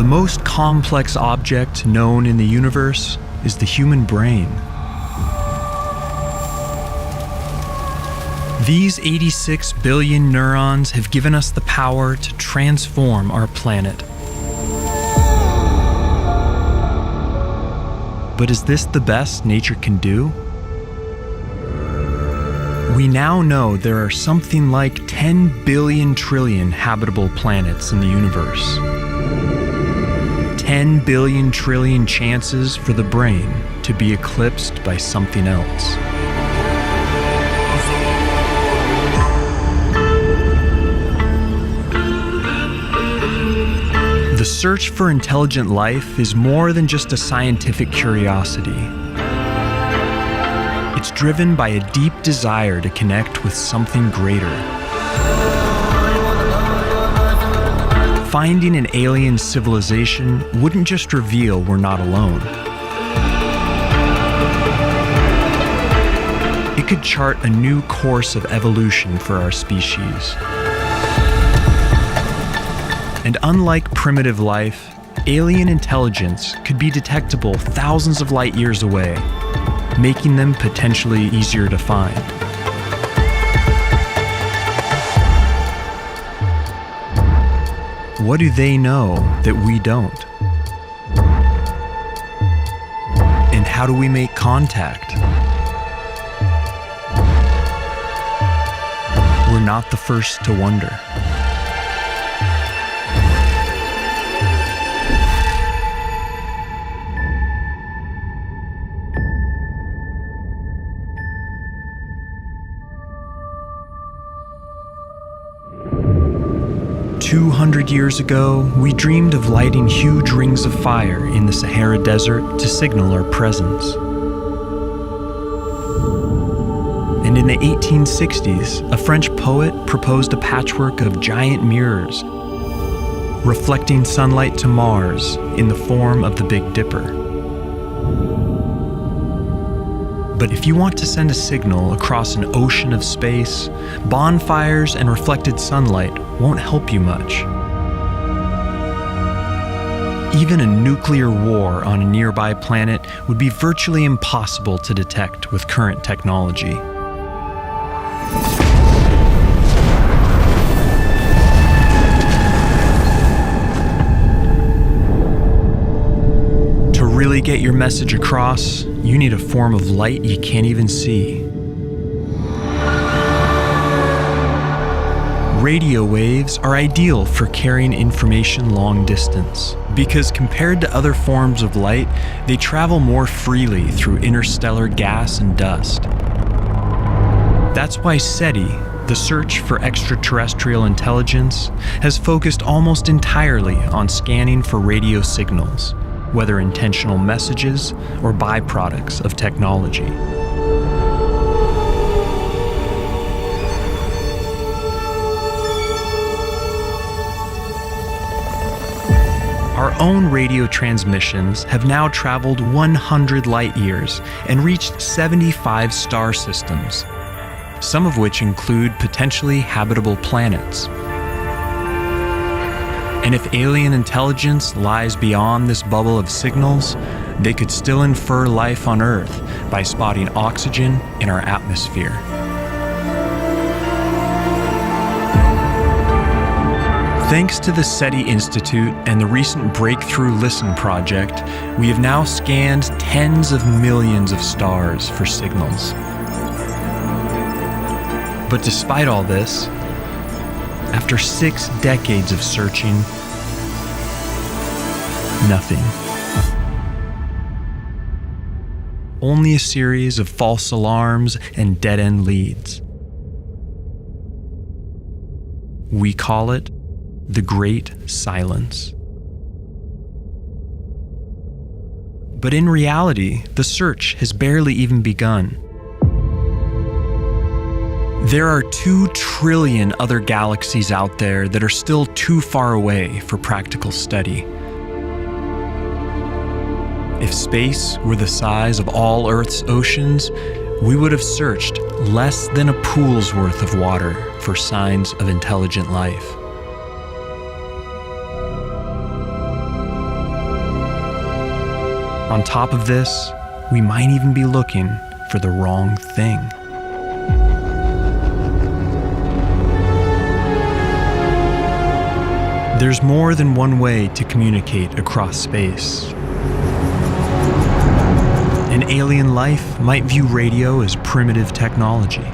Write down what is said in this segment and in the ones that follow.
most complex object known in the universe is the human brain. These 86 billion neurons have given us the power to transform our planet. But is this the best nature can do? We now know there are something like 10 billion trillion habitable planets in the universe. 10 billion trillion chances for the brain to be eclipsed by something else. The search for intelligent life is more than just a scientific curiosity. It's driven by a deep desire to connect with something greater. Finding an alien civilization wouldn't just reveal we're not alone. It could chart a new course of evolution for our species. And unlike primitive life, alien intelligence could be detectable thousands of light years away, making them potentially easier to find. What do they know that we don't? And how do we make contact? We're not the first to wonder. "200 years ago, we dreamed of lighting huge rings of fire in the Sahara Desert to signal our presence. And in the 1860s, a French poet proposed a patchwork of giant mirrors, reflecting sunlight to Mars in the form of the Big Dipper. But if you want to send a signal across an ocean of space, bonfires and reflected sunlight won't help you much. Even a nuclear war on a nearby planet would be virtually impossible to detect with current technology. To really get your message across, you need a form of light you can't even see. Radio waves are ideal for carrying information long distance because compared to other forms of light, they travel more freely through interstellar gas and dust. That's why SETI, the search for extraterrestrial intelligence, has focused almost entirely on scanning for radio signals, whether intentional messages or byproducts of technology. Our own radio transmissions have now traveled 100 light years and reached 75 star systems, some of which include potentially habitable planets. And if alien intelligence lies beyond this bubble of signals, they could still infer life on Earth by spotting oxygen in our atmosphere. Thanks to the SETI Institute and the recent Breakthrough Listen project, we have now scanned tens of millions of stars for signals. But despite all this, after 6 decades of searching, nothing. Only a series of false alarms and dead-end leads. We call it the Great Silence. But in reality, the search has barely even begun. There are 2 trillion other galaxies out there that are still too far away for practical study. If space were the size of all Earth's oceans, we would have searched less than a pool's worth of water for signs of intelligent life. On top of this, we might even be looking for the wrong thing. There's more than one way to communicate across space. An alien life might view radio as primitive technology.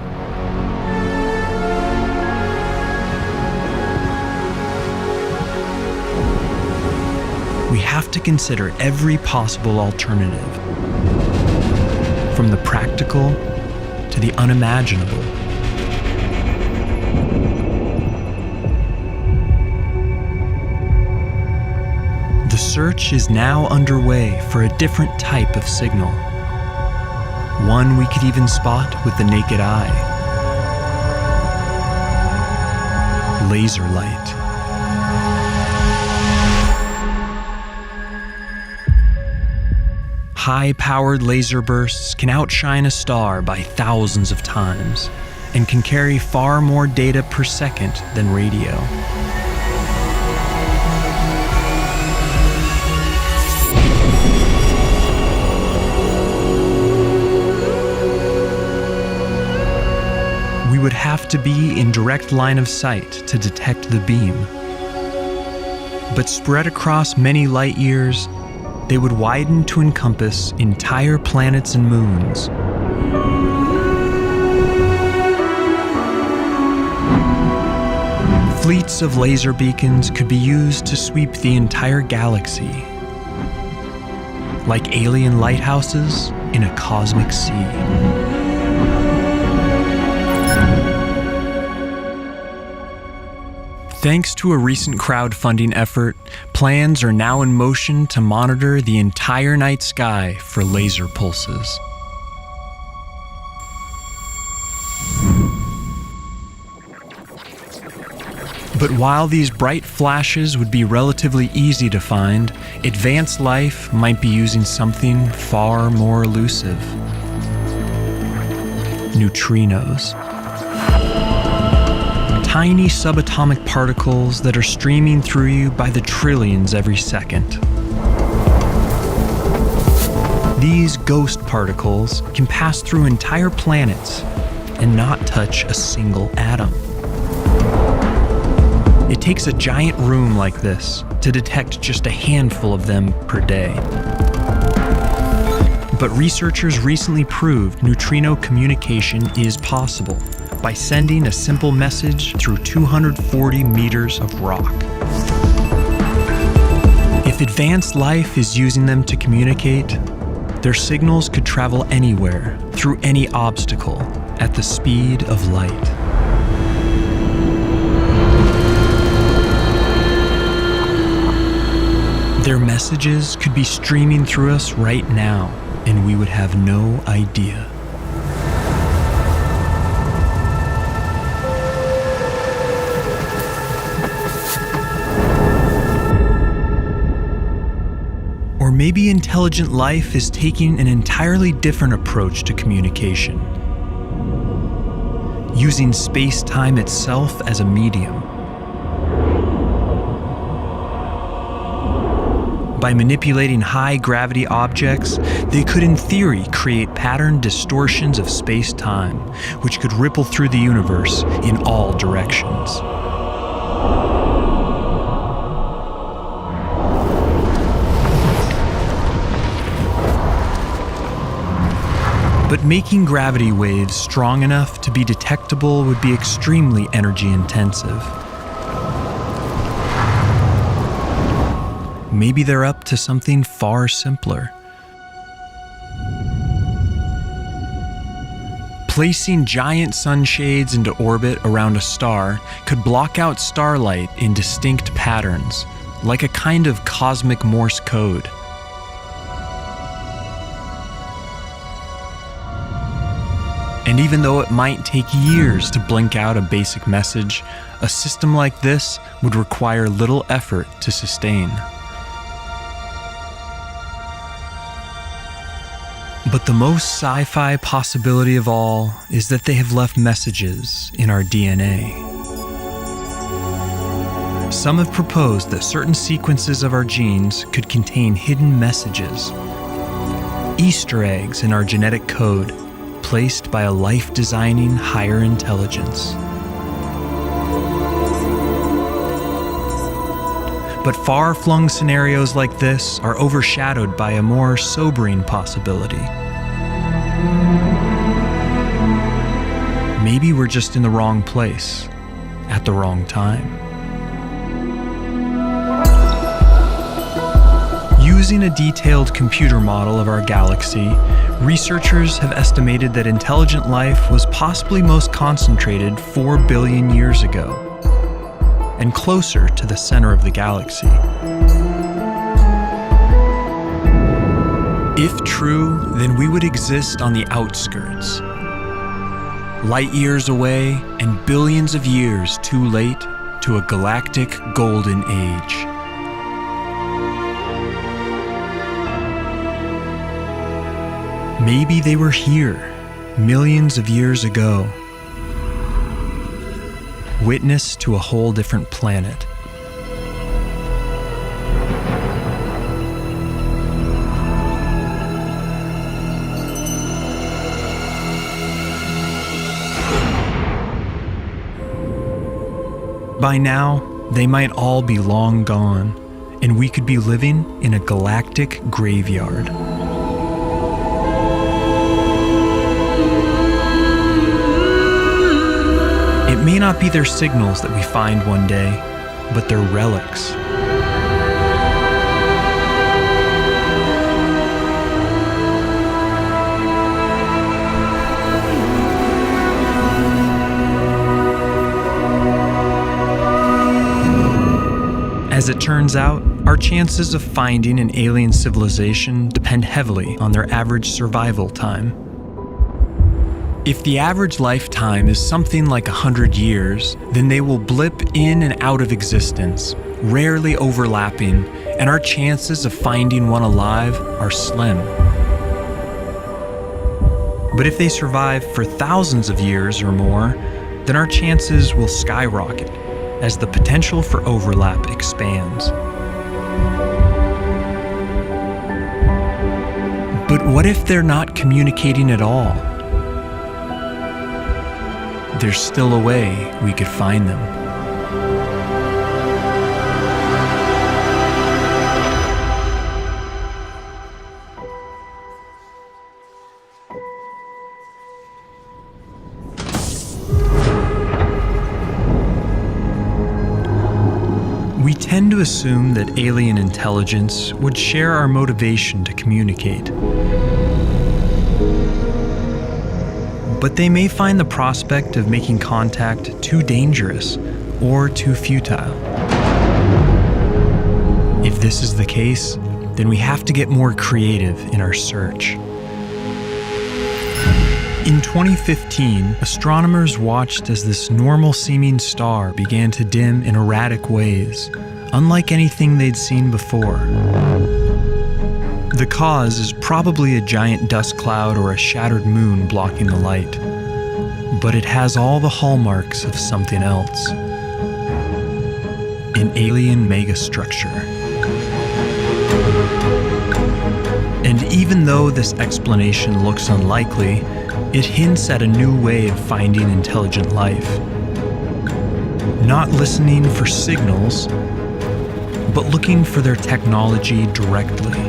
We have to consider every possible alternative, from the practical to the unimaginable. The search is now underway for a different type of signal, one we could even spot with the naked eye: laser light. High-powered laser bursts can outshine a star by thousands of times and can carry far more data per second than radio. We would have to be in direct line of sight to detect the beam. But spread across many light years, they would widen to encompass entire planets and moons. Fleets of laser beacons could be used to sweep the entire galaxy, like alien lighthouses in a cosmic sea. Thanks to a recent crowdfunding effort, plans are now in motion to monitor the entire night sky for laser pulses. But while these bright flashes would be relatively easy to find, advanced life might be using something far more elusive: neutrinos. Tiny subatomic particles that are streaming through you by the trillions every second. These ghost particles can pass through entire planets and not touch a single atom. It takes a giant room like this to detect just a handful of them per day. But researchers recently proved neutrino communication is possible by sending a simple message through 240 meters of rock. If advanced life is using them to communicate, their signals could travel anywhere, through any obstacle, at the speed of light. Their messages could be streaming through us right now, and we would have no idea. Or maybe intelligent life is taking an entirely different approach to communication, using space-time itself as a medium. By manipulating high-gravity objects, they could in theory create pattern distortions of space-time, which could ripple through the universe in all directions. But making gravity waves strong enough to be detectable would be extremely energy-intensive. Maybe they're up to something far simpler. Placing giant sunshades into orbit around a star could block out starlight in distinct patterns, like a kind of cosmic Morse code. And even though it might take years to blink out a basic message, a system like this would require little effort to sustain. But the most sci-fi possibility of all is that they have left messages in our DNA. Some have proposed that certain sequences of our genes could contain hidden messages, Easter eggs in our genetic code, placed by a life-designing higher intelligence. But far-flung scenarios like this are overshadowed by a more sobering possibility. Maybe we're just in the wrong place, at the wrong time. Using a detailed computer model of our galaxy, researchers have estimated that intelligent life was possibly most concentrated 4 billion years ago, and closer to the center of the galaxy. If true, then we would exist on the outskirts, light years away and billions of years too late to a galactic golden age. Maybe they were here millions of years ago, witness to a whole different planet. By now, they might all be long gone, and we could be living in a galactic graveyard. It may not be their signals that we find one day, but their relics. As it turns out, our chances of finding an alien civilization depend heavily on their average survival time. If the average lifetime is something like 100 years, then they will blip in and out of existence, rarely overlapping, and our chances of finding one alive are slim. But if they survive for thousands of years or more, then our chances will skyrocket as the potential for overlap expands. But what if they're not communicating at all? There's still a way we could find them. We tend to assume that alien intelligence would share our motivation to communicate. But they may find the prospect of making contact too dangerous or too futile. If this is the case, then we have to get more creative in our search. In 2015, astronomers watched as this normal-seeming star began to dim in erratic ways, unlike anything they'd seen before. The cause is probably a giant dust cloud or a shattered moon blocking the light, but it has all the hallmarks of something else: an alien megastructure. And even though this explanation looks unlikely, it hints at a new way of finding intelligent life. Not listening for signals, but looking for their technology directly.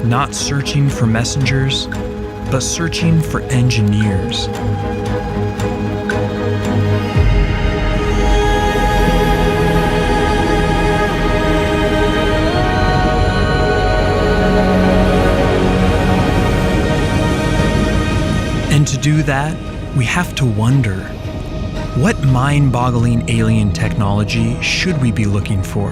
Not searching for messengers, but searching for engineers. And to do that, we have to wonder, what mind-boggling alien technology should we be looking for?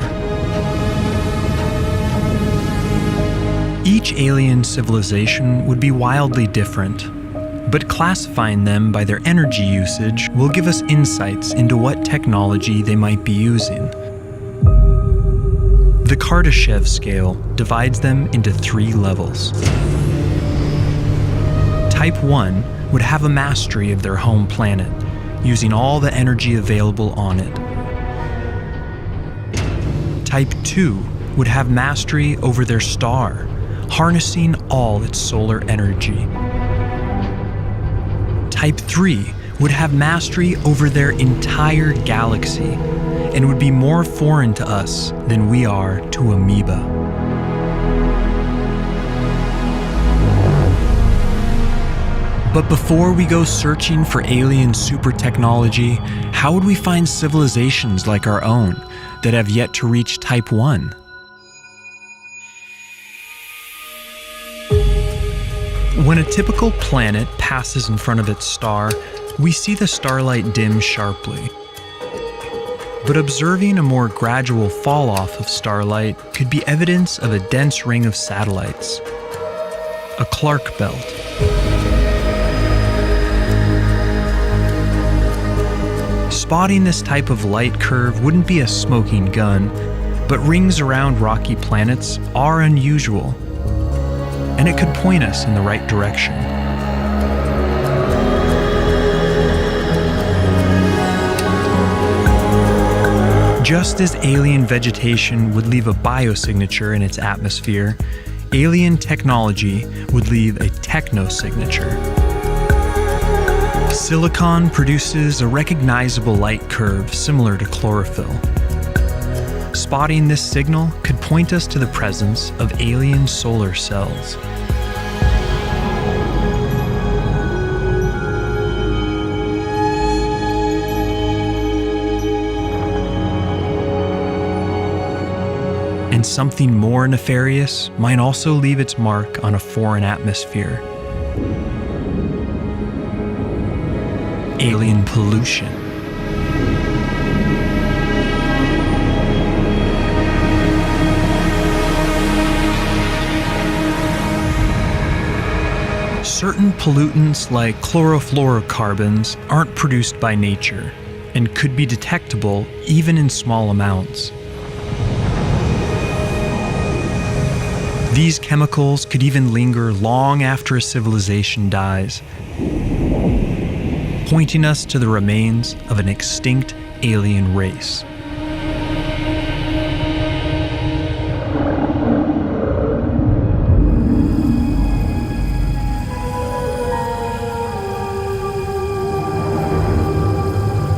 Each alien civilization would be wildly different, but classifying them by their energy usage will give us insights into what technology they might be using. The Kardashev scale divides them into 3 levels. Type 1 would have a mastery of their home planet, using all the energy available on it. Type 2 would have mastery over their star, harnessing all its solar energy. Type 3 would have mastery over their entire galaxy and would be more foreign to us than we are to amoeba. But before we go searching for alien super technology, how would we find civilizations like our own that have yet to reach Type 1? When a typical planet passes in front of its star, we see the starlight dim sharply. But observing a more gradual fall-off of starlight could be evidence of a dense ring of satellites, a Clark belt. Spotting this type of light curve wouldn't be a smoking gun, but rings around rocky planets are unusual, and it could point us in the right direction. Just as alien vegetation would leave a biosignature in its atmosphere, alien technology would leave a technosignature. Silicon produces a recognizable light curve similar to chlorophyll. Spotting this signal could point us to the presence of alien solar cells. And something more nefarious might also leave its mark on a foreign atmosphere. Alien pollution. Certain pollutants like chlorofluorocarbons aren't produced by nature and could be detectable even in small amounts. These chemicals could even linger long after a civilization dies, pointing us to the remains of an extinct alien race.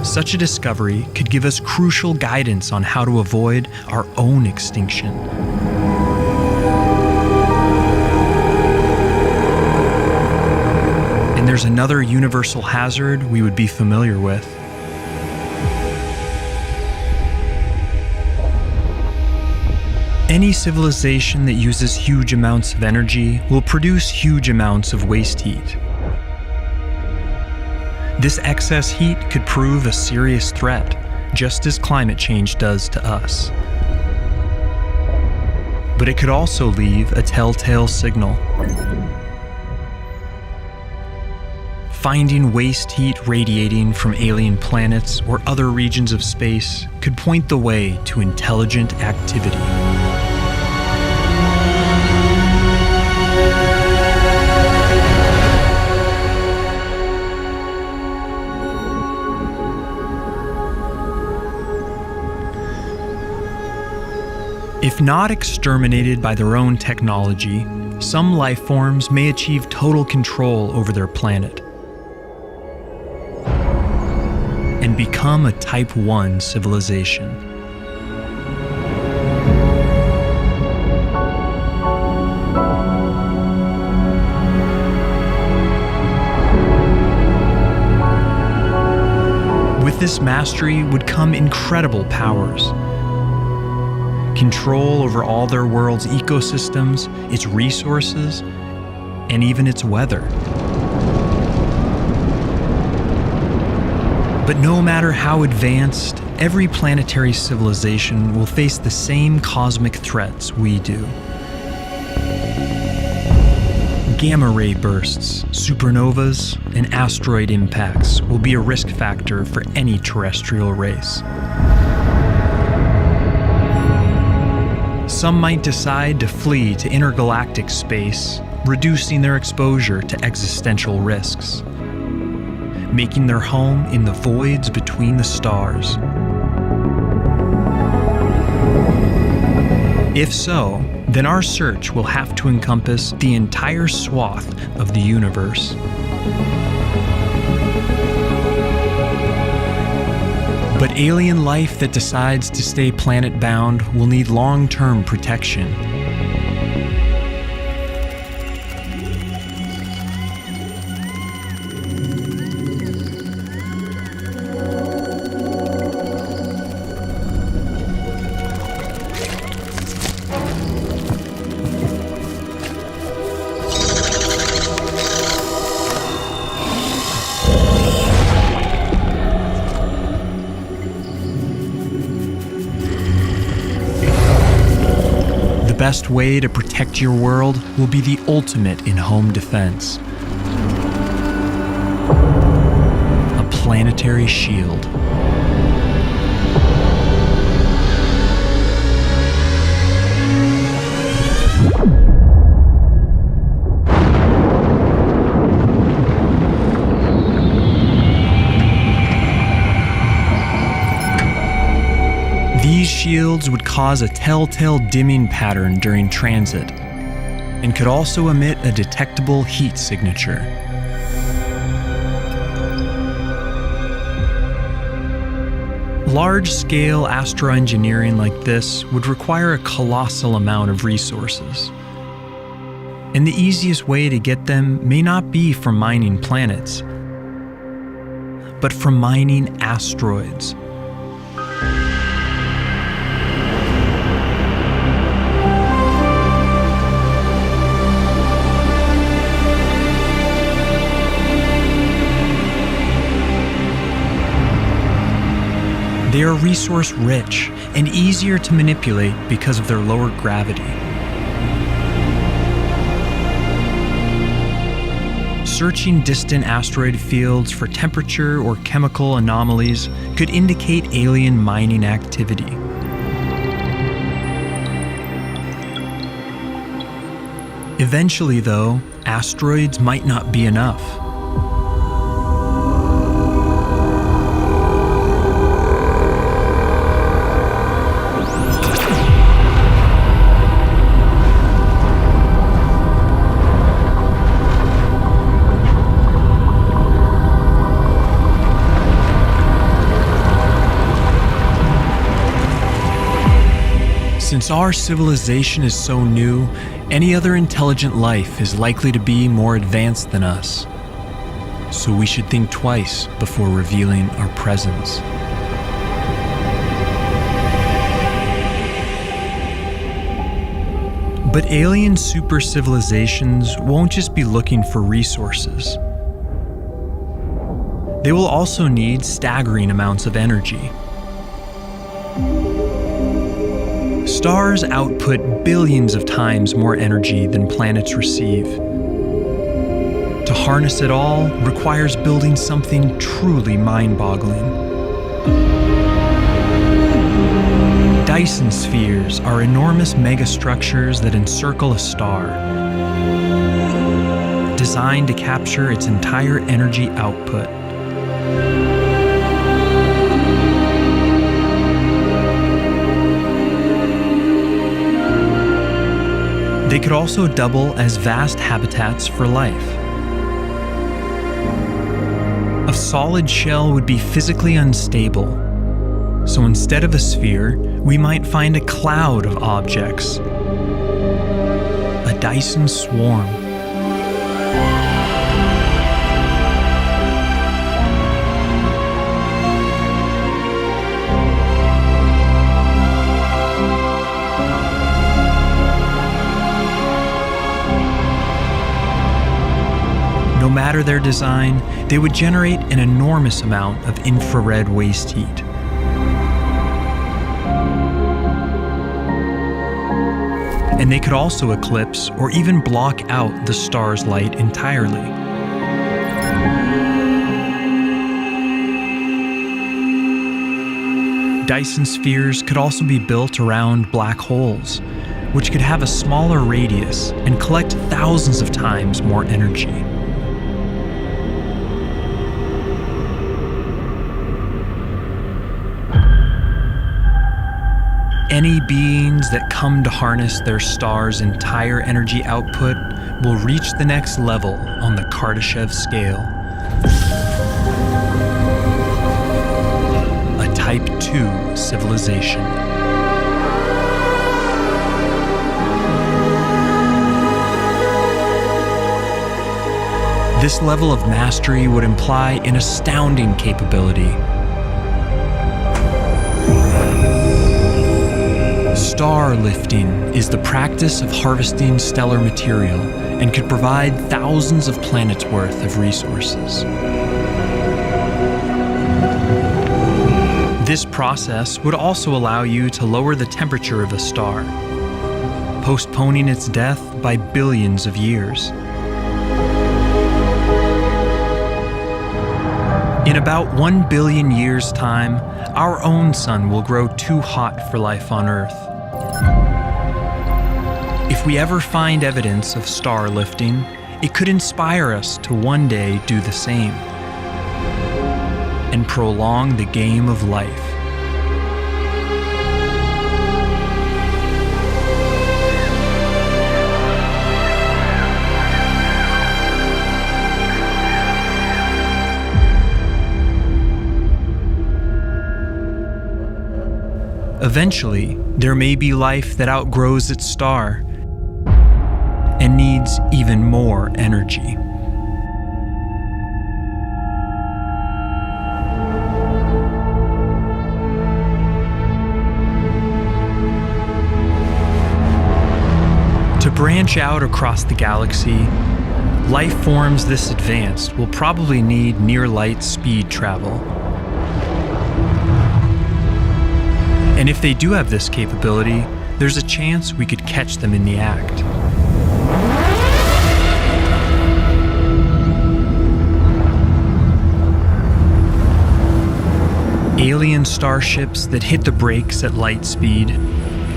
Such a discovery could give us crucial guidance on how to avoid our own extinction. And there's another universal hazard we would be familiar with. Any civilization that uses huge amounts of energy will produce huge amounts of waste heat. This excess heat could prove a serious threat, just as climate change does to us. But it could also leave a telltale signal. Finding waste heat radiating from alien planets or other regions of space could point the way to intelligent activity. If not exterminated by their own technology, some life forms may achieve total control over their planet and become a Type 1 civilization. With this mastery would come incredible powers. Control over all their world's ecosystems, its resources, and even its weather. But no matter how advanced, every planetary civilization will face the same cosmic threats we do. Gamma ray bursts, supernovas, and asteroid impacts will be a risk factor for any terrestrial race. Some might decide to flee to intergalactic space, reducing their exposure to existential risks, making their home in the voids between the stars. If so, then our search will have to encompass the entire swath of the universe. But alien life that decides to stay planet-bound will need long-term protection. The best way to protect your world will be the ultimate in home defense: a planetary shield. These shields would cause a telltale dimming pattern during transit, and could also emit a detectable heat signature. Large-scale astroengineering like this would require a colossal amount of resources. And the easiest way to get them may not be from mining planets, but from mining asteroids. They are resource-rich and easier to manipulate because of their lower gravity. Searching distant asteroid fields for temperature or chemical anomalies could indicate alien mining activity. Eventually, though, asteroids might not be enough. Since our civilization is so new, any other intelligent life is likely to be more advanced than us. So we should think twice before revealing our presence. But alien super civilizations won't just be looking for resources. They will also need staggering amounts of energy. Stars output billions of times more energy than planets receive. To harness it all requires building something truly mind-boggling. Dyson spheres are enormous megastructures that encircle a star, designed to capture its entire energy output. They could also double as vast habitats for life. A solid shell would be physically unstable, so instead of a sphere, we might find a cloud of objects, a Dyson swarm. No matter their design, they would generate an enormous amount of infrared waste heat. And they could also eclipse or even block out the star's light entirely. Dyson spheres could also be built around black holes, which could have a smaller radius and collect thousands of times more energy. Any beings that come to harness their star's entire energy output will reach the next level on the Kardashev scale. A Type 2 civilization. This level of mastery would imply an astounding capability. Star lifting is the practice of harvesting stellar material and could provide thousands of planets' worth of resources. This process would also allow you to lower the temperature of a star, postponing its death by billions of years. In about 1 billion years' time, our own sun will grow too hot for life on Earth. If we ever find evidence of star lifting, it could inspire us to one day do the same and prolong the game of life. Eventually, there may be life that outgrows its star and needs even more energy. To branch out across the galaxy, life forms this advanced will probably need near-light speed travel. And if they do have this capability, there's a chance we could catch them in the act. Alien starships that hit the brakes at light speed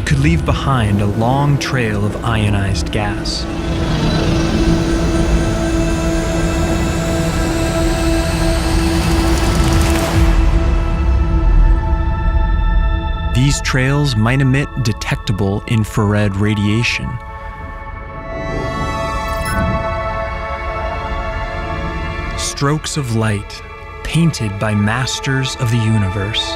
could leave behind a long trail of ionized gas. These trails might emit detectable infrared radiation. Strokes of light painted by masters of the universe.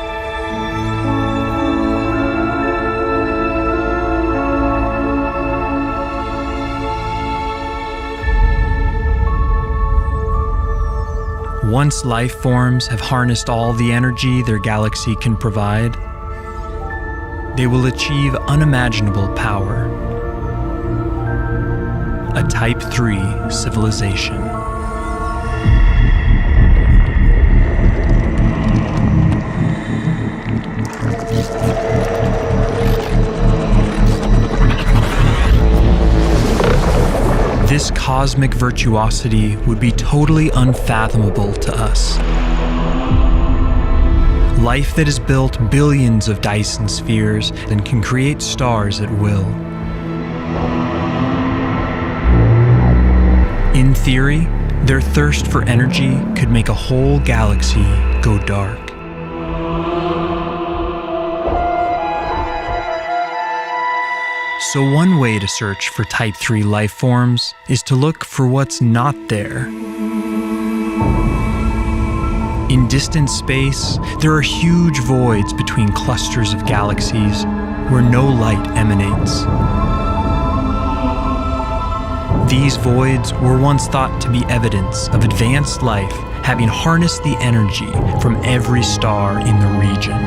Once life forms have harnessed all the energy their galaxy can provide, they will achieve unimaginable power. A Type 3 civilization. This cosmic virtuosity would be totally unfathomable to us. Life that has built billions of Dyson spheres and can create stars at will. In theory, their thirst for energy could make a whole galaxy go dark. So one way to search for Type 3 life forms is to look for what's not there. In distant space, there are huge voids between clusters of galaxies where no light emanates. These voids were once thought to be evidence of advanced life having harnessed the energy from every star in the region.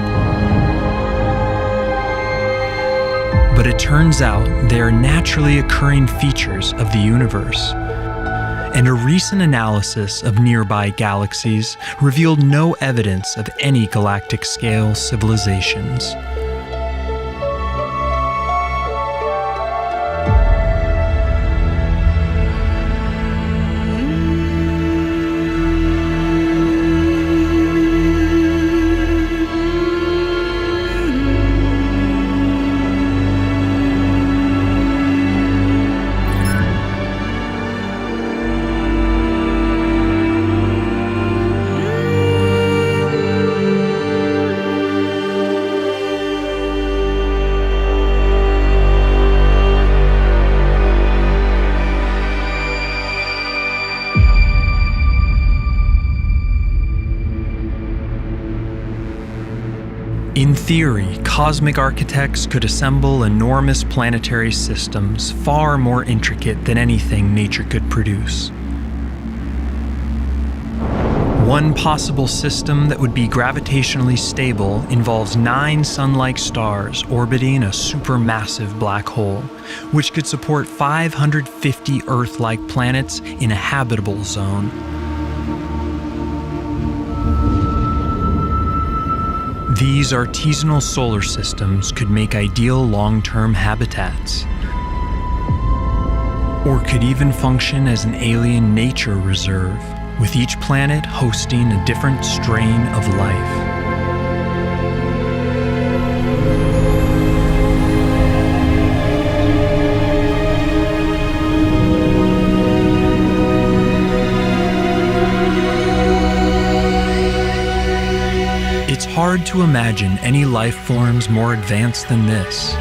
But it turns out they are naturally occurring features of the universe. And a recent analysis of nearby galaxies revealed no evidence of any galactic-scale civilizations. In theory, cosmic architects could assemble enormous planetary systems far more intricate than anything nature could produce. One possible system that would be gravitationally stable involves 9 sun-like stars orbiting a supermassive black hole, which could support 550 Earth-like planets in a habitable zone. These artisanal solar systems could make ideal long-term habitats, or could even function as an alien nature reserve, with each planet hosting a different strain of life. It's hard to imagine any life forms more advanced than this.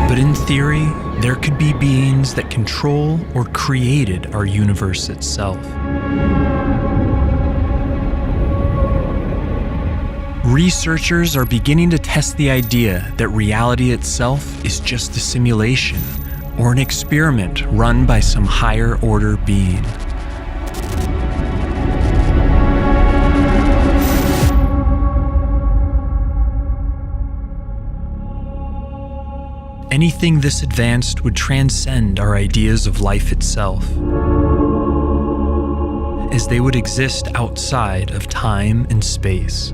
But in theory, there could be beings that control or created our universe itself. Researchers are beginning to test the idea that reality itself is just a simulation, or an experiment run by some higher order being. Anything this advanced would transcend our ideas of life itself, as they would exist outside of time and space.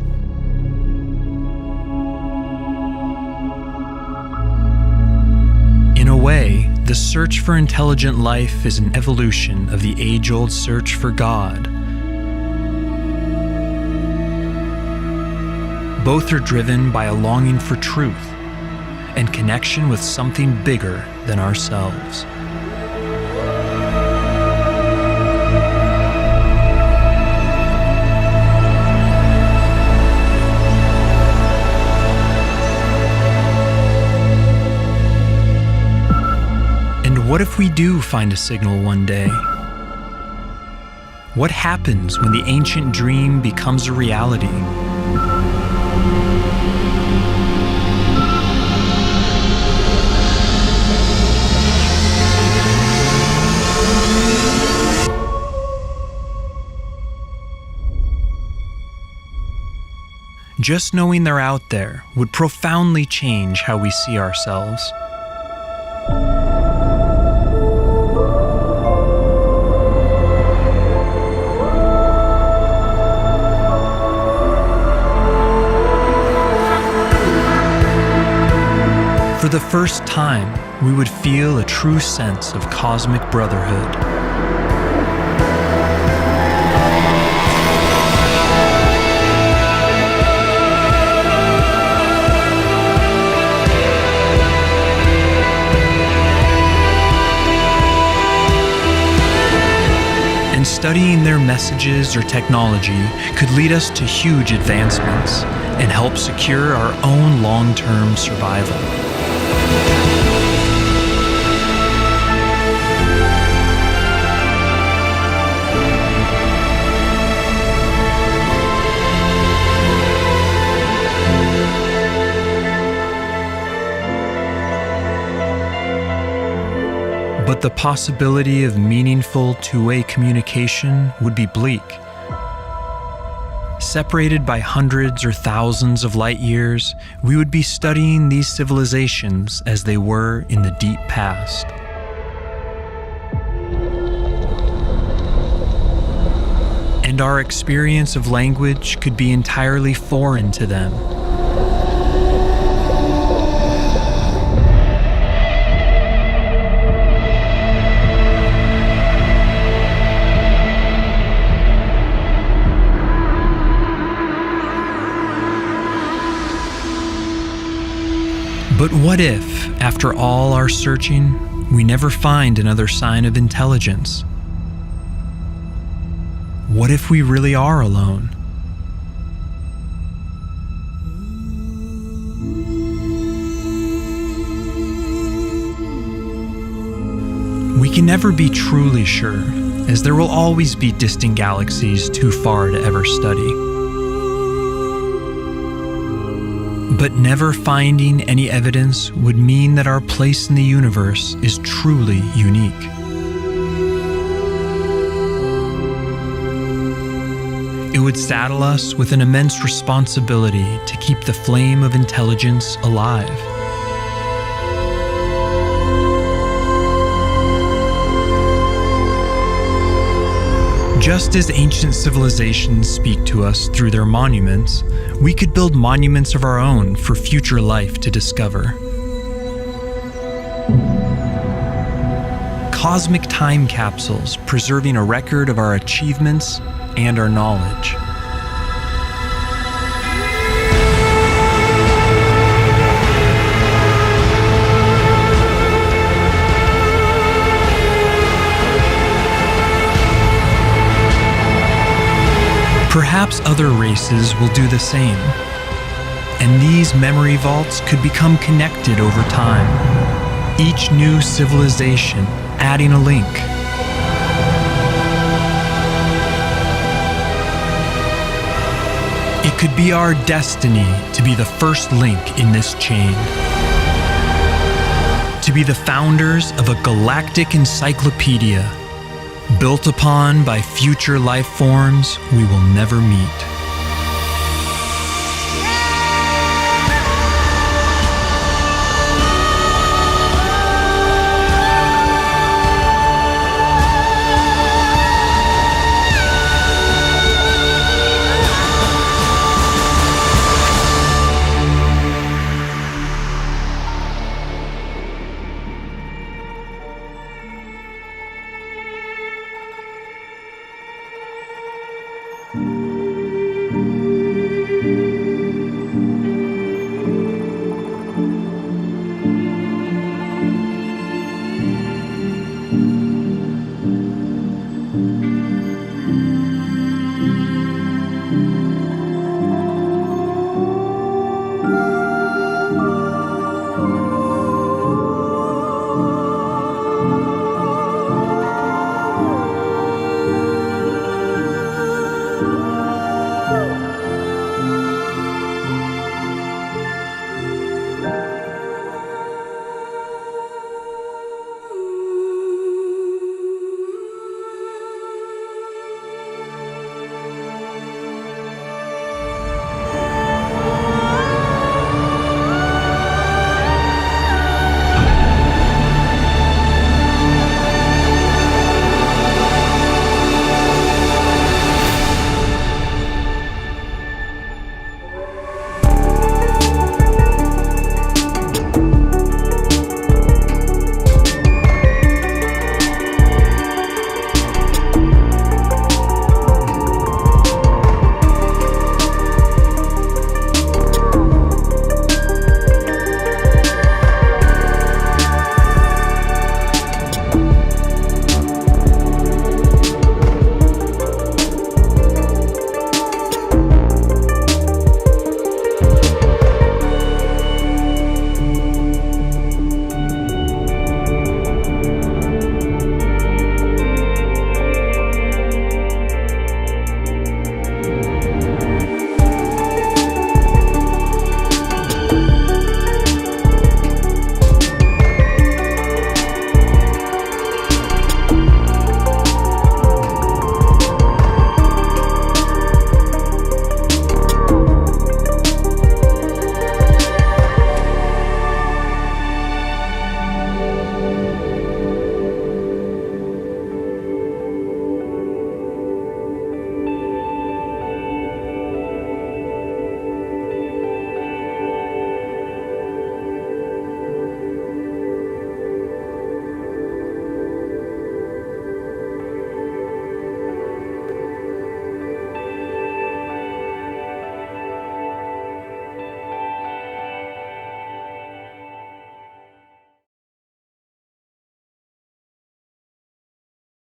In a way, the search for intelligent life is an evolution of the age-old search for God. Both are driven by a longing for truth and connection with something bigger than ourselves. What if we do find a signal one day? What happens when the ancient dream becomes a reality? Just knowing they're out there would profoundly change how we see ourselves. For the first time, we would feel a true sense of cosmic brotherhood. And studying their messages or technology could lead us to huge advancements and help secure our own long-term survival. But the possibility of meaningful two-way communication would be bleak. Separated by hundreds or thousands of light years, we would be studying these civilizations as they were in the deep past. And our experience of language could be entirely foreign to them. But what if, after all our searching, we never find another sign of intelligence? What if we really are alone? We can never be truly sure, as there will always be distant galaxies too far to ever study. But never finding any evidence would mean that our place in the universe is truly unique. It would saddle us with an immense responsibility to keep the flame of intelligence alive. Just as ancient civilizations speak to us through their monuments, we could build monuments of our own for future life to discover. Cosmic time capsules preserving a record of our achievements and our knowledge. Perhaps other races will do the same, and these memory vaults could become connected over time, each new civilization adding a link. It could be our destiny to be the first link in this chain, to be the founders of a galactic encyclopedia built upon by future life forms we will never meet.